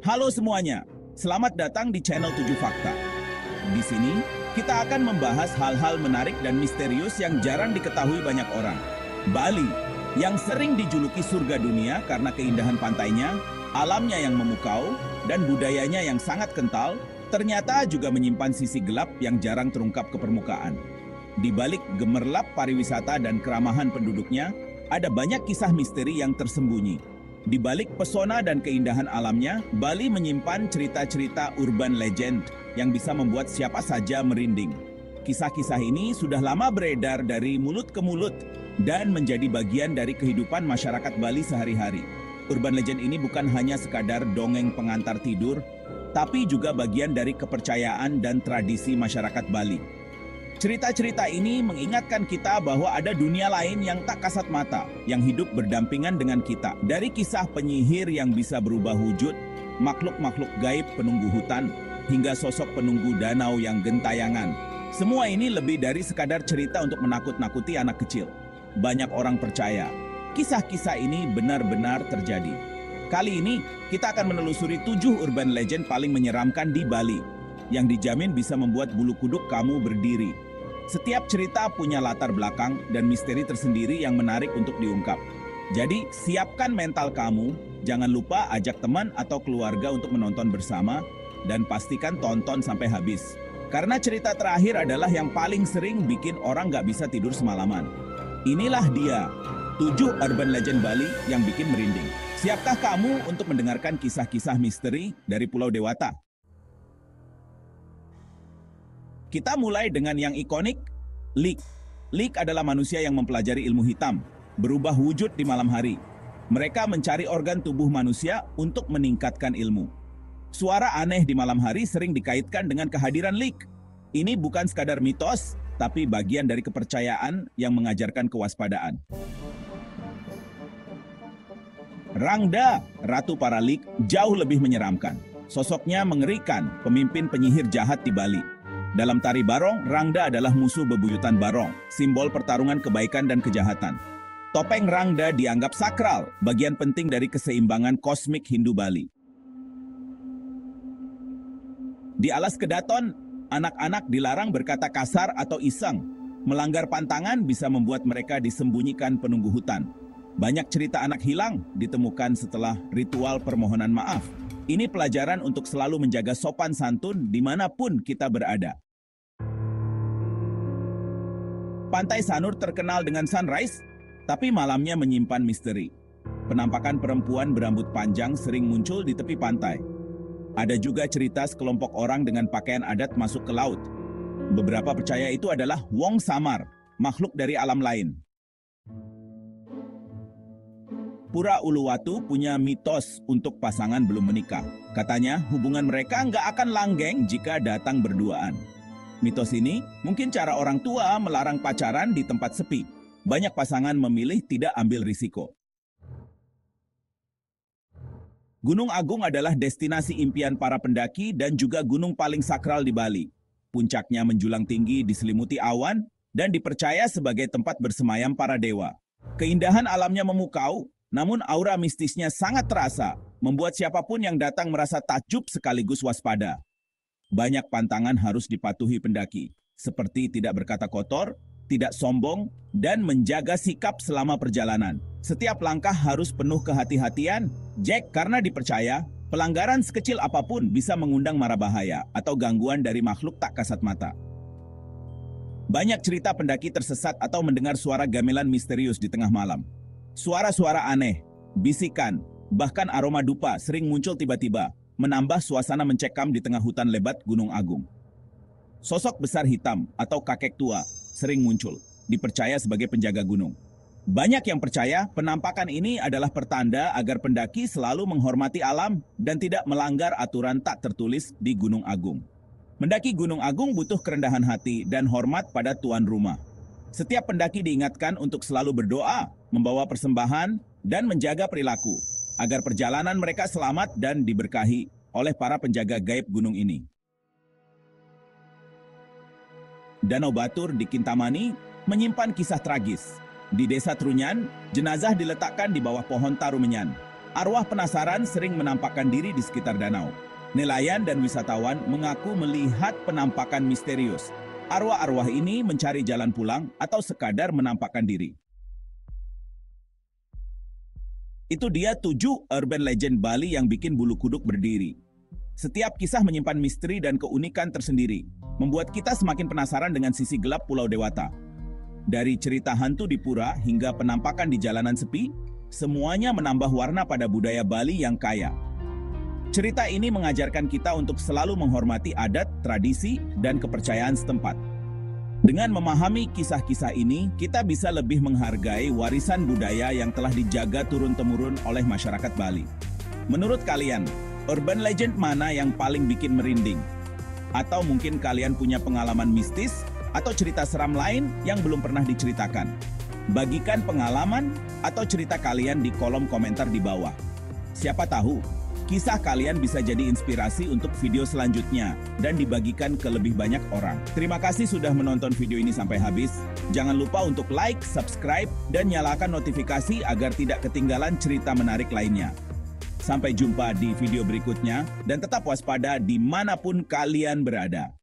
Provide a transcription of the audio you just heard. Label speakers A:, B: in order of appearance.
A: Halo semuanya, selamat datang di channel 7 Fakta. Di sini, kita akan membahas hal-hal menarik dan misterius yang jarang diketahui banyak orang. Bali, yang sering dijuluki surga dunia karena keindahan pantainya, alamnya yang memukau, dan budayanya yang sangat kental, ternyata juga menyimpan sisi gelap yang jarang terungkap ke permukaan. Di balik gemerlap pariwisata dan keramahan penduduknya, ada banyak kisah misteri yang tersembunyi. Di balik pesona dan keindahan alamnya, Bali menyimpan cerita-cerita urban legend yang bisa membuat siapa saja merinding. Kisah-kisah ini sudah lama beredar dari mulut ke mulut dan menjadi bagian dari kehidupan masyarakat Bali sehari-hari. Urban legend ini bukan hanya sekadar dongeng pengantar tidur, tapi juga bagian dari kepercayaan dan tradisi masyarakat Bali. Cerita-cerita ini mengingatkan kita bahwa ada dunia lain yang tak kasat mata, yang hidup berdampingan dengan kita. Dari kisah penyihir yang bisa berubah wujud, makhluk-makhluk gaib penunggu hutan, hingga sosok penunggu danau yang gentayangan. Semua ini lebih dari sekadar cerita untuk menakut-nakuti anak kecil. Banyak orang percaya, kisah-kisah ini benar-benar terjadi. Kali ini, kita akan menelusuri 7 urban legend paling menyeramkan di Bali, yang dijamin bisa membuat bulu kuduk kamu berdiri. Setiap cerita punya latar belakang dan misteri tersendiri yang menarik untuk diungkap. Jadi, siapkan mental kamu, jangan lupa ajak teman atau keluarga untuk menonton bersama, dan pastikan tonton sampai habis. Karena cerita terakhir adalah yang paling sering bikin orang nggak bisa tidur semalaman. Inilah dia, 7 urban legend Bali yang bikin merinding. Siapkah kamu untuk mendengarkan kisah-kisah misteri dari Pulau Dewata? Kita mulai dengan yang ikonik, Lik. Lik adalah manusia yang mempelajari ilmu hitam, berubah wujud di malam hari. Mereka mencari organ tubuh manusia untuk meningkatkan ilmu. Suara aneh di malam hari sering dikaitkan dengan kehadiran Lik. Ini bukan sekadar mitos, tapi bagian dari kepercayaan yang mengajarkan kewaspadaan. Rangda, ratu para Lik, jauh lebih menyeramkan. Sosoknya mengerikan, pemimpin penyihir jahat di Bali. Dalam tari barong, Rangda adalah musuh bebuyutan barong, simbol pertarungan kebaikan dan kejahatan. Topeng Rangda dianggap sakral, bagian penting dari keseimbangan kosmik Hindu Bali. Di alas Kedaton, anak-anak dilarang berkata kasar atau iseng. Melanggar pantangan bisa membuat mereka disembunyikan penunggu hutan. Banyak cerita anak hilang ditemukan setelah ritual permohonan maaf. Ini pelajaran untuk selalu menjaga sopan santun dimanapun kita berada. Pantai Sanur terkenal dengan sunrise, tapi malamnya menyimpan misteri. Penampakan perempuan berambut panjang sering muncul di tepi pantai. Ada juga cerita sekelompok orang dengan pakaian adat masuk ke laut. Beberapa percaya itu adalah Wong Samar, makhluk dari alam lain. Pura Uluwatu punya mitos untuk pasangan belum menikah. Katanya hubungan mereka nggak akan langgeng jika datang berduaan. Mitos ini mungkin cara orang tua melarang pacaran di tempat sepi. Banyak pasangan memilih tidak ambil risiko. Gunung Agung adalah destinasi impian para pendaki dan juga gunung paling sakral di Bali. Puncaknya menjulang tinggi diselimuti awan dan dipercaya sebagai tempat bersemayam para dewa. Keindahan alamnya memukau, namun aura mistisnya sangat terasa, membuat siapapun yang datang merasa takjub sekaligus waspada. Banyak pantangan harus dipatuhi pendaki, seperti tidak berkata kotor, tidak sombong, dan menjaga sikap selama perjalanan. Setiap langkah harus penuh kehati-hatian, Jack, karena dipercaya, pelanggaran sekecil apapun bisa mengundang mara bahaya atau gangguan dari makhluk tak kasat mata. Banyak cerita pendaki tersesat atau mendengar suara gamelan misterius di tengah malam. Suara-suara aneh, bisikan, bahkan aroma dupa sering muncul tiba-tiba, menambah suasana mencekam di tengah hutan lebat Gunung Agung. Sosok besar hitam atau kakek tua sering muncul, dipercaya sebagai penjaga gunung. Banyak yang percaya penampakan ini adalah pertanda agar pendaki selalu menghormati alam dan tidak melanggar aturan tak tertulis di Gunung Agung. Mendaki Gunung Agung butuh kerendahan hati dan hormat pada tuan rumah. Setiap pendaki diingatkan untuk selalu berdoa, membawa persembahan, dan menjaga perilaku, agar perjalanan mereka selamat dan diberkahi oleh para penjaga gaib gunung ini. Danau Batur di Kintamani menyimpan kisah tragis. Di desa Trunyan, jenazah diletakkan di bawah pohon tarumenyan. Arwah penasaran sering menampakkan diri di sekitar danau. Nelayan dan wisatawan mengaku melihat penampakan misterius. Arwah-arwah ini mencari jalan pulang atau sekadar menampakkan diri. Itu dia 7 urban legend Bali yang bikin bulu kuduk berdiri. Setiap kisah menyimpan misteri dan keunikan tersendiri, membuat kita semakin penasaran dengan sisi gelap Pulau Dewata. Dari cerita hantu di pura hingga penampakan di jalanan sepi, semuanya menambah warna pada budaya Bali yang kaya. Cerita ini mengajarkan kita untuk selalu menghormati adat, tradisi, dan kepercayaan setempat. Dengan memahami kisah-kisah ini, kita bisa lebih menghargai warisan budaya yang telah dijaga turun-temurun oleh masyarakat Bali. Menurut kalian, urban legend mana yang paling bikin merinding? Atau mungkin kalian punya pengalaman mistis atau cerita seram lain yang belum pernah diceritakan? Bagikan pengalaman atau cerita kalian di kolom komentar di bawah. Siapa tahu, kisah kalian bisa jadi inspirasi untuk video selanjutnya dan dibagikan ke lebih banyak orang. Terima kasih sudah menonton video ini sampai habis. Jangan lupa untuk like, subscribe, dan nyalakan notifikasi agar tidak ketinggalan cerita menarik lainnya. Sampai jumpa di video berikutnya dan tetap waspada dimanapun kalian berada.